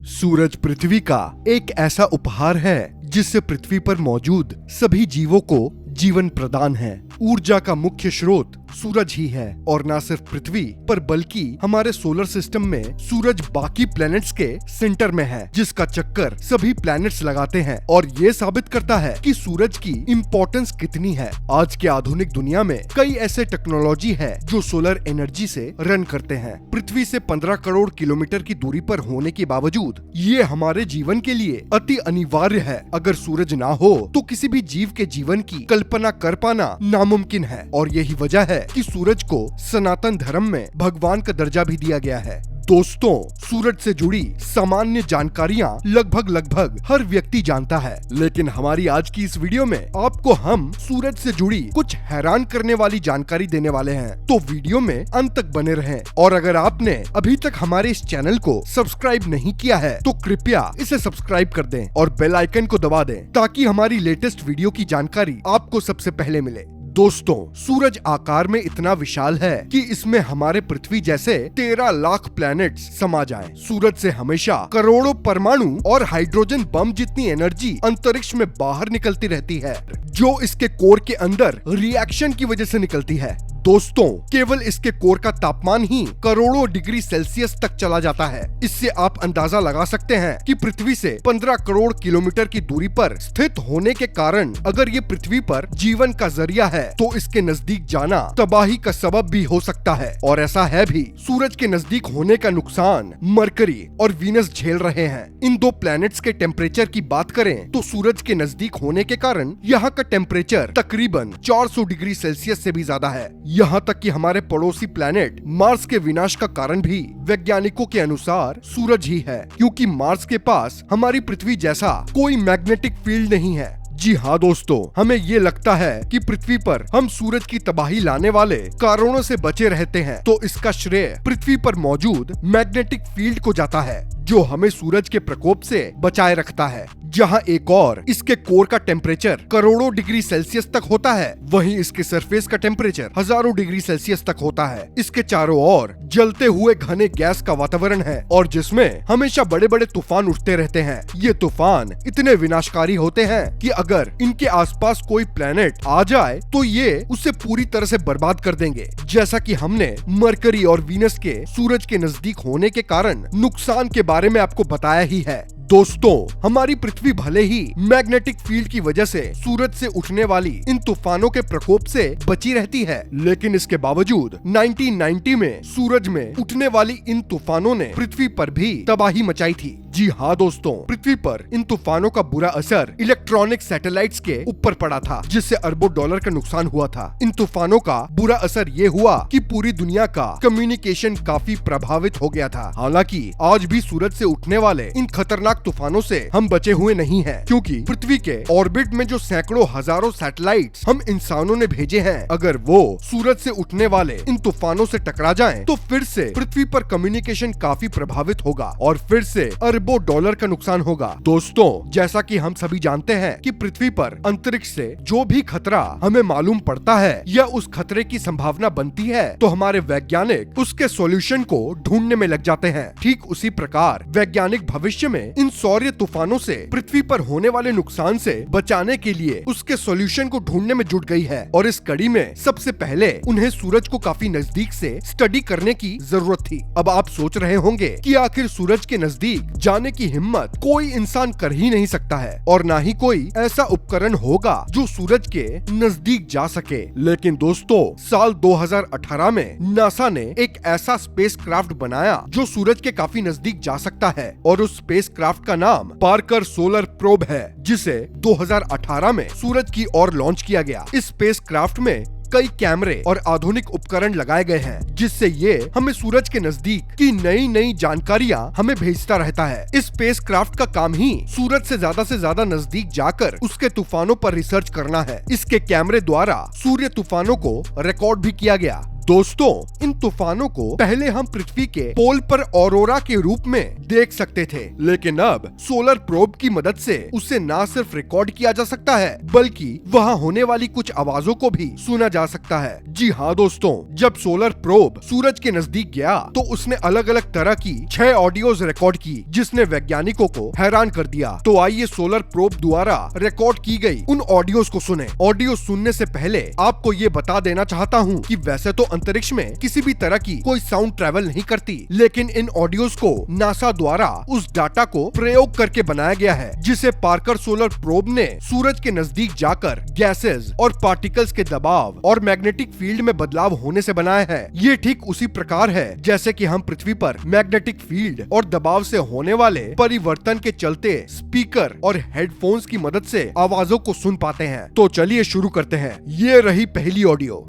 सूरज पृथ्वी का एक ऐसा उपहार है जिससे पृथ्वी पर मौजूद सभी जीवों को जीवन प्रदान है। ऊर्जा का मुख्य स्रोत सूरज ही है और न सिर्फ पृथ्वी पर बल्कि हमारे सोलर सिस्टम में सूरज बाकी प्लैनेट्स के सेंटर में है, जिसका चक्कर सभी प्लैनेट्स लगाते हैं और ये साबित करता है कि सूरज की इम्पोर्टेंस कितनी है। आज के आधुनिक दुनिया में कई ऐसे टेक्नोलॉजी है जो सोलर एनर्जी से रन करते हैं। पृथ्वी से 15 करोड़ किलोमीटर की दूरी पर होने के बावजूद ये हमारे जीवन के लिए अति अनिवार्य है। अगर सूरज ना हो तो किसी भी जीव के जीवन की कल्पना कर पाना नामुमकिन है और यही वजह है कि सूरज को सनातन धर्म में भगवान का दर्जा भी दिया गया है। दोस्तों, सूरज से जुड़ी सामान्य जानकारियां लगभग हर व्यक्ति जानता है, लेकिन हमारी आज की इस वीडियो में आपको हम सूरज से जुड़ी कुछ हैरान करने वाली जानकारी देने वाले हैं। तो वीडियो में अंत तक बने रहें और अगर आपने अभी तक हमारे इस चैनल को सब्सक्राइब नहीं किया है तो कृपया इसे सब्सक्राइब कर दें और बेल आइकन को दबा दें ताकि हमारी लेटेस्ट वीडियो की जानकारी आपको सबसे पहले मिले। दोस्तों, सूरज आकार में इतना विशाल है कि इसमें हमारे पृथ्वी जैसे 13 लाख प्लैनेट्स समा जाएं। सूरज से हमेशा करोड़ों परमाणु और हाइड्रोजन बम जितनी एनर्जी अंतरिक्ष में बाहर निकलती रहती है, जो इसके कोर के अंदर रिएक्शन की वजह से निकलती है। दोस्तों, केवल इसके कोर का तापमान ही करोड़ों डिग्री सेल्सियस तक चला जाता है। इससे आप अंदाजा लगा सकते हैं कि पृथ्वी से 15 करोड़ किलोमीटर की दूरी पर स्थित होने के कारण अगर ये पृथ्वी पर जीवन का जरिया है तो इसके नजदीक जाना तबाही का सबब भी हो सकता है। और ऐसा है भी। सूरज के नजदीक होने का नुकसान मरकरी और वीनस झेल रहे हैं। इन दो प्लैनेट्स के टेम्परेचर की बात करें तो सूरज के नजदीक होने के कारण यहाँ का टेम्परेचर तकरीबन 400 डिग्री सेल्सियस से भी ज्यादा है। यहाँ तक कि हमारे पड़ोसी प्लैनेट मार्स के विनाश का कारण भी वैज्ञानिकों के अनुसार सूरज ही है, क्योंकि मार्स के पास हमारी पृथ्वी जैसा कोई मैग्नेटिक फील्ड नहीं है। जी हाँ दोस्तों, हमें ये लगता है कि पृथ्वी पर हम सूरज की तबाही लाने वाले कारणों से बचे रहते हैं, तो इसका श्रेय पृथ्वी पर मौजूद मैग्नेटिक फील्ड को जाता है जो हमें सूरज के प्रकोप से बचाए रखता है। जहाँ एक और इसके कोर का टेम्परेचर करोड़ों डिग्री सेल्सियस तक होता है, वहीं इसके सरफेस का टेम्परेचर हजारों डिग्री सेल्सियस तक होता है। इसके चारों ओर जलते हुए घने गैस का वातावरण है और जिसमें हमेशा बड़े बड़े तूफान उठते रहते हैं। ये तूफान इतने विनाशकारी होते हैं कि अगर इनके आसपास कोई प्लेनेट आ जाए तो ये उसे पूरी तरह से बर्बाद कर देंगे, जैसा कि हमने मरकरी और वीनस के सूरज के नजदीक होने के कारण नुकसान के बारे में आपको बताया ही है। दोस्तों, हमारी पृथ्वी भले ही मैग्नेटिक फील्ड की वजह से सूरज से उठने वाली इन तूफानों के प्रकोप से बची रहती है, लेकिन इसके बावजूद 1990 में सूरज में उठने वाली इन तूफानों ने पृथ्वी पर भी तबाही मचाई थी। जी हाँ दोस्तों, पृथ्वी पर इन तूफानों का बुरा असर इलेक्ट्रॉनिक सैटेलाइट्स के ऊपर पड़ा था, जिससे अरबों डॉलर का नुकसान हुआ था। इन तूफानों का बुरा असर ये हुआ कि पूरी दुनिया का कम्युनिकेशन काफी प्रभावित हो गया था। हालांकि आज भी सूरज से उठने वाले इन खतरनाक तूफानों से हम बचे हुए नहीं हैं, क्योंकि पृथ्वी के ऑर्बिट में जो सैकड़ों हजारों सैटेलाइट्स हम इंसानों ने भेजे हैं, अगर वो सूरज से उठने वाले इन तूफानों से टकरा जाएं, तो फिर से पृथ्वी पर कम्युनिकेशन काफी प्रभावित होगा और फिर से अरबों डॉलर का नुकसान होगा। दोस्तों, जैसा कि हम सभी जानते हैं कि पृथ्वी पर अंतरिक्ष से जो भी खतरा हमें मालूम पड़ता है या उस खतरे की संभावना बनती है, तो हमारे वैज्ञानिक उसके सॉल्यूशन को ढूंढने में लग जाते हैं। ठीक उसी प्रकार वैज्ञानिक भविष्य में इन सौर तूफानों से पृथ्वी पर होने वाले नुकसान से बचाने के लिए उसके सॉल्यूशन को ढूंढने में जुट गई है और इस कड़ी में सबसे पहले उन्हें सूरज को काफी नजदीक से स्टडी करने की जरूरत थी। अब आप सोच रहे होंगे कि आखिर सूरज के नजदीक जाने की हिम्मत कोई इंसान कर ही नहीं सकता है और ना ही कोई ऐसा उपकरण होगा जो सूरज के नजदीक जा सके। लेकिन दोस्तों, साल 2018 में नासा ने एक ऐसा स्पेसक्राफ्ट बनाया जो सूरज के काफी नजदीक जा सकता है और उस स्पेसक्राफ्ट का नाम पार्कर सोलर प्रोब है, जिसे 2018 में सूरज की ओर लॉन्च किया गया। इस स्पेसक्राफ्ट में कई कैमरे और आधुनिक उपकरण लगाए गए हैं, जिससे ये हमें सूरज के नजदीक की नई जानकारियां हमें भेजता रहता है। इस स्पेसक्राफ्ट का काम ही सूरज से ज्यादा नजदीक जाकर उसके तूफानों पर रिसर्च करना है। इसके कैमरे द्वारा सूर्य तूफानों को रिकॉर्ड भी किया गया। दोस्तों, इन तूफानों को पहले हम पृथ्वी के पोल पर ऑरोरा के रूप में देख सकते थे, लेकिन अब सोलर प्रोब की मदद से उसे न सिर्फ रिकॉर्ड किया जा सकता है बल्कि वहाँ होने वाली कुछ आवाजों को भी सुना जा सकता है। जी हाँ दोस्तों, जब सोलर प्रोब सूरज के नजदीक गया तो उसने अलग अलग तरह की 6 ऑडियोज रिकॉर्ड की, जिसने वैज्ञानिकों को हैरान कर दिया। तो आइए सोलर प्रोब द्वारा रिकॉर्ड की गई उन ऑडियोज को सुने। ऑडियो सुनने से पहले आपको ये बता देना चाहता हूँ कि वैसे तो अंतरिक्ष में किसी भी तरह की कोई साउंड ट्रेवल नहीं करती, लेकिन इन ऑडियोज को नासा द्वारा उस डाटा को प्रयोग करके बनाया गया है, जिसे पार्कर सोलर प्रोब ने सूरज के नजदीक जाकर गैसेस और पार्टिकल्स के दबाव और मैग्नेटिक फील्ड में बदलाव होने से बनाया है। ये ठीक उसी प्रकार है जैसे कि हम पृथ्वी पर मैग्नेटिक फील्ड और दबाव से होने वाले परिवर्तन के चलते स्पीकर और हेडफोन्स की मदद से आवाजों को सुन पाते हैं। तो चलिए शुरू करते हैं। ये रही पहली ऑडियो।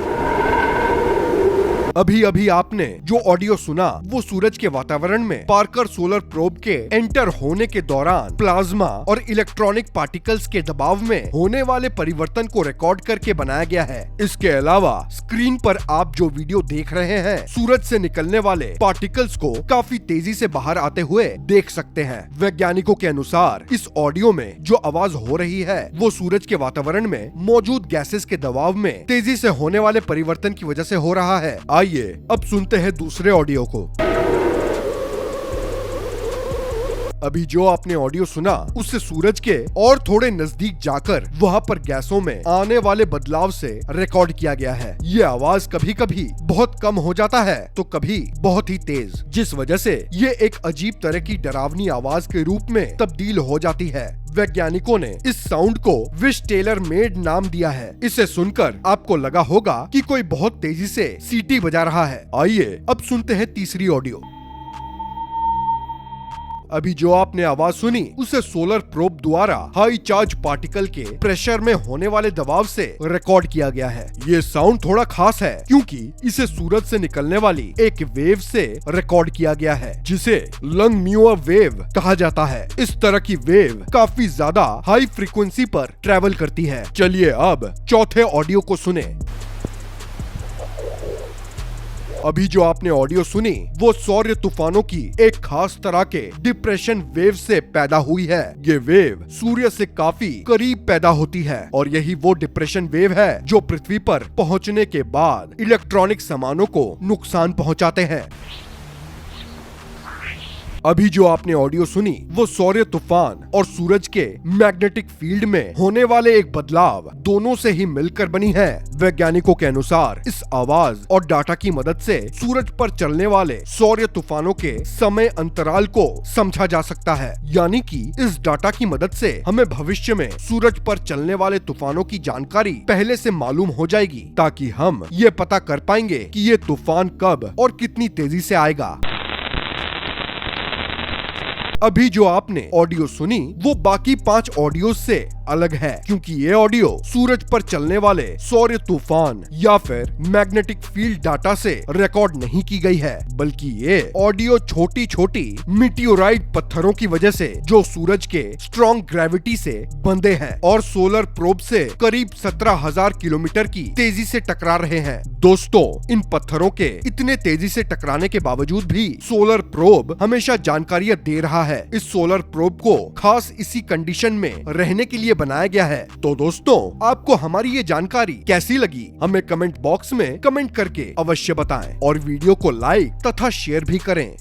अभी अभी आपने जो ऑडियो सुना वो सूरज के वातावरण में पार्कर सोलर प्रोब के एंटर होने के दौरान प्लाज्मा और इलेक्ट्रॉनिक पार्टिकल्स के दबाव में होने वाले परिवर्तन को रिकॉर्ड करके बनाया गया है। इसके अलावा स्क्रीन पर आप जो वीडियो देख रहे हैं, सूरज से निकलने वाले पार्टिकल्स को काफी तेजी से बाहर आते हुए देख सकते हैं। वैज्ञानिकों के अनुसार इस ऑडियो में जो आवाज हो रही है वो सूरज के वातावरण में मौजूद गैसेस के दबाव में तेजी से होने वाले परिवर्तन की वजह से हो रहा है। आइए अब सुनते हैं दूसरे ऑडियो को। अभी जो आपने ऑडियो सुना उससे सूरज के और थोड़े नजदीक जाकर वहाँ पर गैसों में आने वाले बदलाव से रिकॉर्ड किया गया है। ये आवाज कभी कभी बहुत कम हो जाता है तो कभी बहुत ही तेज, जिस वजह से ये एक अजीब तरह की डरावनी आवाज के रूप में तब्दील हो जाती है। वैज्ञानिकों ने इस साउंड को विश टेलर मेड नाम दिया है। इसे सुनकर आपको लगा होगा कि कोई बहुत तेजी से सीटी बजा रहा है। आइए अब सुनते हैं तीसरी ऑडियो। अभी जो आपने आवाज सुनी उसे सोलर प्रोब द्वारा हाई चार्ज पार्टिकल के प्रेशर में होने वाले दबाव से रिकॉर्ड किया गया है। ये साउंड थोड़ा खास है क्योंकि इसे सूरज से निकलने वाली एक वेव से रिकॉर्ड किया गया है, जिसे लंगम्यूआ वेव कहा जाता है। इस तरह की वेव काफी ज्यादा हाई फ्रीक्वेंसी पर ट्रेवल करती है। चलिए अब चौथे ऑडियो को सुने। अभी जो आपने ऑडियो सुनी वो सौर्य तूफानों की एक खास तरह के डिप्रेशन वेव से पैदा हुई है। ये वेव सूर्य से काफी करीब पैदा होती है और यही वो डिप्रेशन वेव है जो पृथ्वी पर पहुंचने के बाद इलेक्ट्रॉनिक सामानों को नुकसान पहुंचाते हैं। अभी जो आपने ऑडियो सुनी वो सौर्य तूफान और सूरज के मैग्नेटिक फील्ड में होने वाले एक बदलाव दोनों से ही मिलकर बनी है। वैज्ञानिकों के अनुसार इस आवाज और डाटा की मदद से सूरज पर चलने वाले सौर्य तूफानों के समय अंतराल को समझा जा सकता है। यानी कि इस डाटा की मदद से हमें भविष्य में सूरज पर चलने वाले तूफानों की जानकारी पहले से मालूम हो जाएगी, ताकि हम ये पता कर पाएंगे कि ये तूफान कब और कितनी तेजी से आएगा। अभी जो आपने ऑडियो सुनी वो बाकी 5 ऑडियो से अलग है, क्योंकि ये ऑडियो सूरज पर चलने वाले सौर्य तूफान या फिर मैग्नेटिक फील्ड डाटा से रिकॉर्ड नहीं की गई है, बल्कि ये ऑडियो छोटी छोटी मीटियोराइट पत्थरों की वजह से जो सूरज के स्ट्रॉन्ग ग्रेविटी से बंधे हैं और सोलर प्रोब से करीब 17,000 किलोमीटर की तेजी से टकरा रहे हैं। दोस्तों, इन पत्थरों के इतने तेजी से टकराने के बावजूद भी सोलर प्रोब हमेशा जानकारियां दे रहा है। इस सोलर प्रोब को खास इसी कंडीशन में रहने के लिए बनाया गया है। तो दोस्तों, आपको हमारी ये जानकारी कैसी लगी हमें कमेंट बॉक्स में कमेंट करके अवश्य बताएं और वीडियो को लाइक तथा शेयर भी करें।